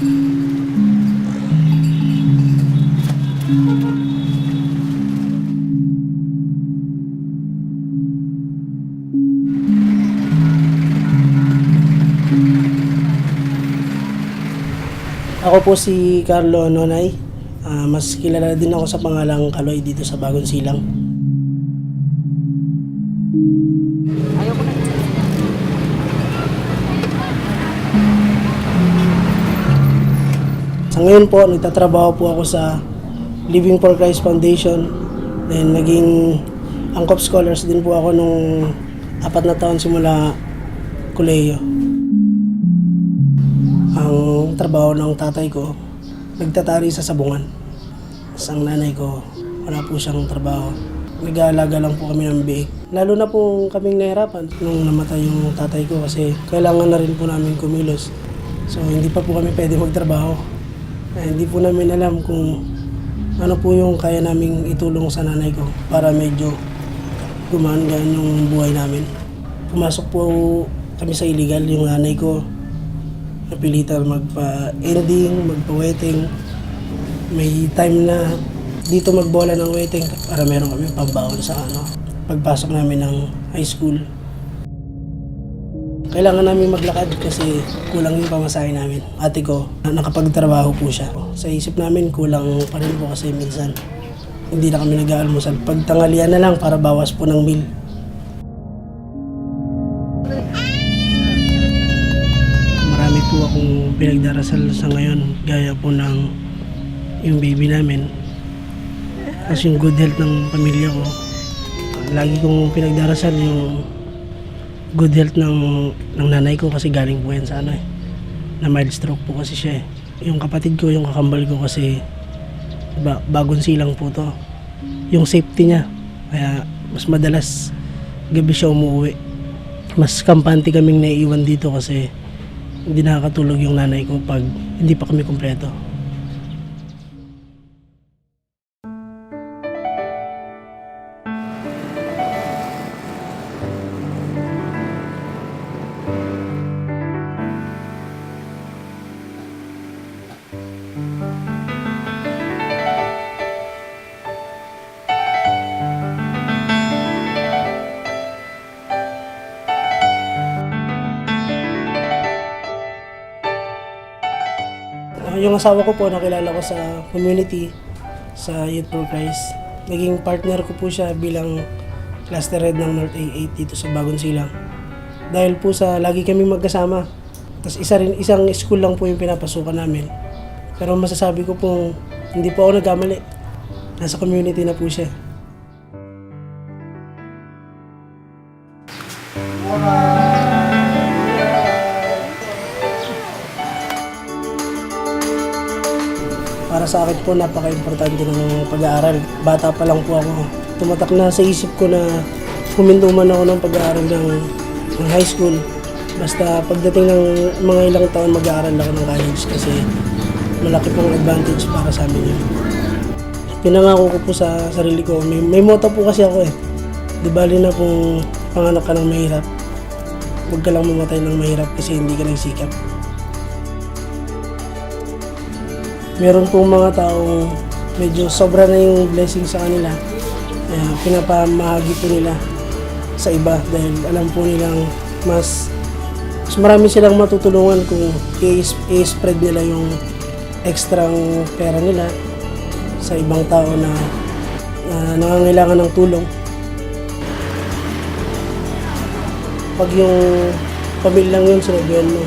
Ako po si Carlo Nonay. Mas kilala din ako sa pangalang Kaloy dito sa Bagong Silang. Sa ngayon po, nagtatrabaho po ako sa Living for Christ Foundation. Then naging Angkop Scholars din po ako nung 4 na taon simula kolehiyo. Ang trabaho ng tatay ko, nagtatari sa sabungan. Ang nanay ko, wala po siyang trabaho. Nag-aalaga lang po kami ng biik. Lalo na po kaming nahirapan nung namatay yung tatay ko kasi kailangan na rin po namin kumilos. So hindi pa po kami pwede magtrabaho. Hindi po namin alam kung ano po yung kaya naming itulong sa nanay ko para medyo gumaan-gaan yung buhay namin. Pumasok po kami sa illegal, yung nanay ko napilitan magpa-ending, magpa-wedding. May time na dito magbola ng wedding para meron kami pambaon sa pagpasok namin ng high school. Kailangan namin maglakad kasi kulang yung pamasahe namin. Ate ko, nakapagtrabaho po siya. Sa isip namin, kulang pa rin po kasi minsan hindi na kami nag-aalmusal. Pagtanghalian na lang para bawas po ng meal. Marami po akong pinagdarasal sa ngayon, gaya po ng yung baby namin. Kasi yung good health ng pamilya ko, lagi kong pinagdarasal yung good health ng nanay ko kasi galing po yan sa na mild stroke po kasi siya eh. Yung kapatid ko, yung kakambal ko kasi Bagong Silang po to. Yung safety niya, kaya mas madalas gabi siya umuwi. Mas kampante kaming naiiwan dito kasi hindi nakakatulog yung nanay ko pag hindi pa kami kumpleto. Yung asawa ko po, nakilala ko sa community, sa Youth for Christ. Naging partner ko po siya bilang cluster head ng North A8 dito sa Bagong Silang. Dahil po sa lagi kami magkasama. Tapos isang school lang po yung pinapasukan namin. Pero masasabi ko po, hindi po ako nagkamali. Nasa community na po siya. Para sa akin po, napaka-importante ng pag-aaral. Bata pa lang po ako. Tumatak na sa isip ko na huminto man ako ng pag-aaral ng high school. Basta pagdating ng mga ilang taon, mag-aaral ako ng college kasi malaki pong advantage para sa amin yun. Pinangako ko po sa sarili ko, may motto po kasi ako eh. Di bali na kung panganak ka ng mahirap, huwag ka lang mamatay ng mahirap kasi hindi ka nagsikap. Meron pong mga taong medyo sobra na yung blessing sa kanila. Kaya pinapamahagi po nila sa iba dahil alam po nilang mas marami silang matutulungan kung i-spread nila yung extrang pera nila sa ibang tao na nangangailangan ng tulong. Pag yung pamilyang yun, sinabihan mo,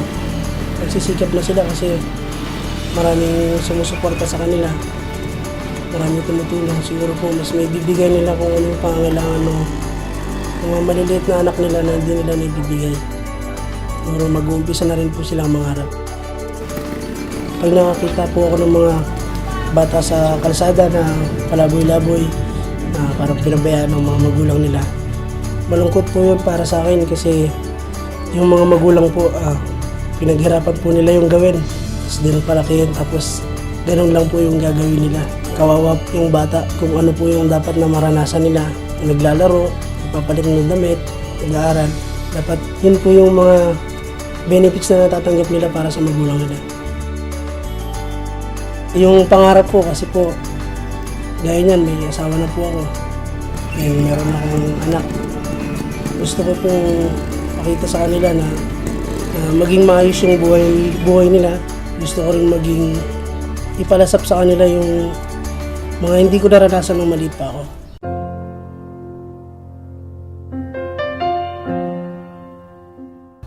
nagsisikap na sila kasi maraming sumusuporta sa kanila. Maraming tumutulong. Siguro po mas may bibigay nila kung ano yung pangangailangan ng mga maliliit na anak nila na hindi nila naibibigay. Siguro mag-uumpisa na rin po silang mangarap. Pag nakakita po ako ng mga bata sa kalsada na palaboy-laboy, na parang pinabayaan ng mga magulang nila, malungkot po yun para sa akin kasi yung mga magulang po, pinaghirapan po nila yung gawin. Tapos din palakihin, tapos ganun lang po yung gagawin nila. Kawawa yung bata kung ano po yung dapat na maranasan nila. Naglalaro, nagpapalit ng damit, nag-aaral. Dapat yun po yung mga benefits na natatanggap nila para sa magulang nila. Yung pangarap ko kasi po, gaya niyan, may asawa na po ako. Meron akong anak. Gusto ko pong pakita sa kanila na maging maayos yung buhay nila. Gusto ko rin maging ipalasap sa kanila yung mga hindi ko naranasan nung maliit pa ako.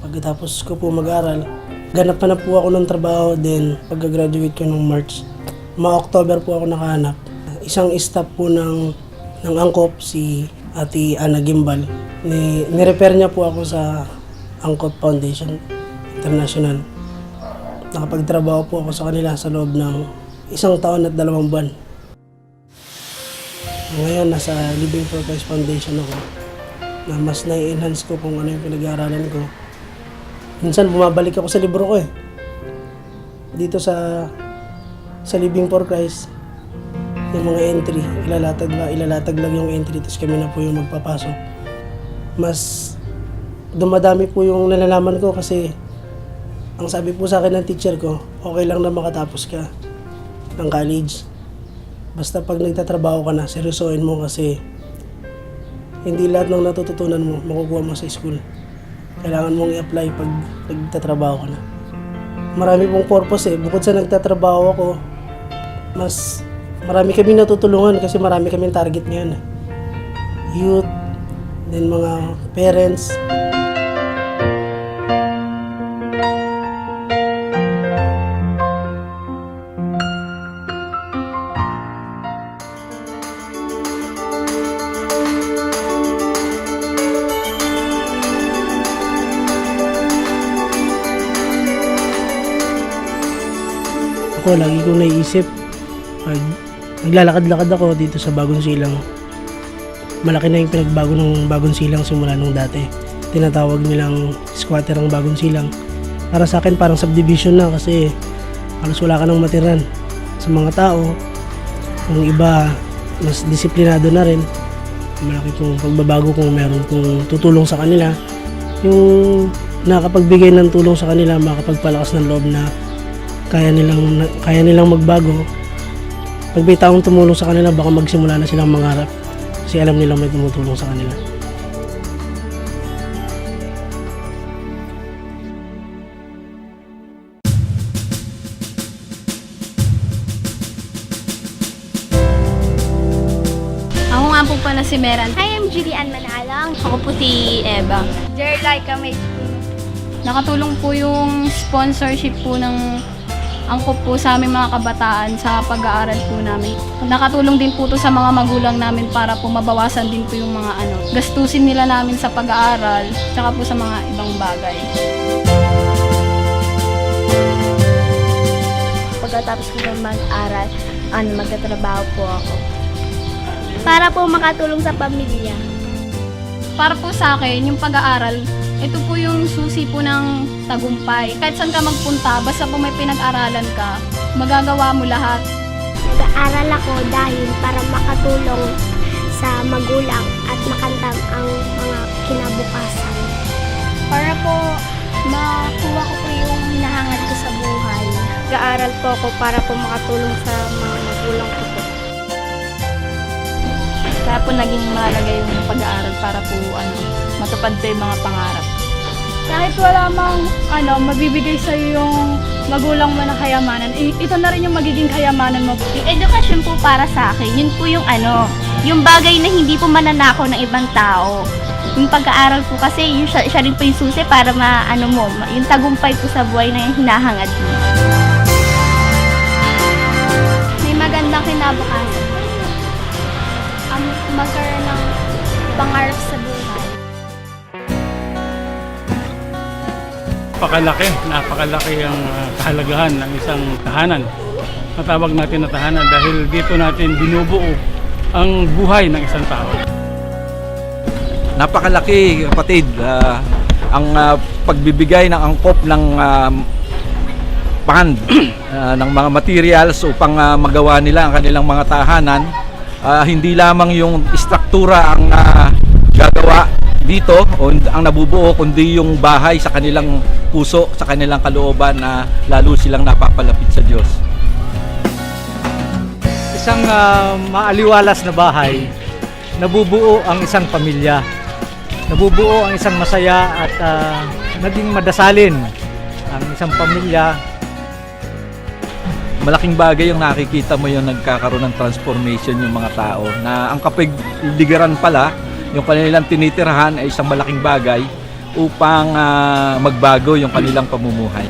Pagkatapos ko po mag-aral, ganap na po ako ng trabaho din pagka-graduate ko ng March. Mga October po ako nakahanap. Isang staff po ng Angkop, si Ate Ana Gimbal. Ni-repair niya po ako sa Angkop Foundation International. Nakapagtrabaho po ako sa kanila sa loob ng 1 taon at 2 buwan. Ngayon, nasa Living for Christ Foundation ako na mas na-enhance ko kung ano yung pinag-aaralan ko. Minsan bumabalik ako sa libro ko eh. Dito sa Living for Christ, yung mga entry, ilalatag lang yung entry, tapos kami na po yung magpapasok. Mas dumadami po yung nalalaman ko kasi ang sabi po sa akin ng teacher ko, okay lang na makatapos ka ng college. Basta pag nagtatrabaho ka na, seryosohin mo kasi hindi lahat ng natututunan mo makukuha mo sa school. Kailangan mong i-apply pag nagtatrabaho ka na. Marami pong purpose eh. Bukod sa nagtatrabaho ako, mas marami kami natutulungan kasi marami kaming target ngayon. Youth, then mga parents. Ako, lagi kong naiisip pag naglalakad-lakad ako dito sa Bagong Silang. Malaki na yung pinagbago ng Bagong Silang simula nung dati. Tinatawag nilang squatter ang Bagong Silang. Para sa akin parang subdivision na kasi halos wala ka nang matiran sa mga tao. Yung iba mas disiplinado na rin. Malaki pong pagbabago kung meron kong tutulong sa kanila. Yung nakapagbigay ng tulong sa kanila, makapagpalakas ng loob na kaya nilang magbago. Pag may taong tumulong sa kanila, baka magsimula na silang mangarap kasi alam nilang may tumutulong sa kanila. Ako nga po pala si Meran. Hi, I'm Julian Manalang. Ako po si Eva. Jerlaika may Nakatulong po yung sponsorship po ng Angkop po sa aming mga kabataan sa pag-aaral po namin. Nakatulong din po to sa mga magulang namin para po mabawasan din po yung mga gastusin nila namin sa pag-aaral tsaka po sa mga ibang bagay. Pagkatapos ko mag-aral, magtatrabaho po ako. Para po makatulong sa pamilya. Para po sa akin, yung pag-aaral, ito po yung susi po ng tagumpay. Kahit saan ka magpunta, basta po may pinag-aralan ka, magagawa mo lahat. Nag-aaral ako dahil para makatulong sa magulang at makamtan ang mga kinabukasan. Para po makuha ko po yung hinahangad ko sa buhay. Nag-aaral po ako para po makatulong sa mga magulang ko po. Kaya po naging mahalaga yung pag-aaral para po matupad po yung mga pangarap. Kahit wala mang mabibigay sa yung magulang mo na kayamanan, ito na rin yung magiging kayamanan mo. Yung edukasyon po para sa akin, yun po yung yung bagay na hindi po mananakaw ng ibang tao. Yung pag-aaral po kasi, siya rin po yung susi para yung tagumpay po sa buhay na yung hinahangad mo. May magandang kinabukasan. Magkaroon ng pangarap sa buhay. Napakalaki ang kahalagahan ng isang tahanan. Natawag natin na tahanan dahil dito natin binubuo ang buhay ng isang tao. Napakalaki, kapatid, ang pagbibigay ng angkop ng fund ng mga materials upang magawa nila ang kanilang mga tahanan. Hindi lamang yung istruktura ang gagawa dito o ang nabubuo, kundi yung bahay sa kanilang puso, sa kanilang kalooban na lalo silang napapalapit sa Diyos. isang maaliwalas na bahay, nabubuo ang isang pamilya. Nabubuo ang isang masaya at naging madasalin ang isang pamilya. Malaking bagay yung nakikita mo yung nagkakaroon ng transformation yung mga tao na ang kapaligiran pala, yung kanilang tinitirhan ay isang malaking bagay upang magbago yung kanilang pamumuhay.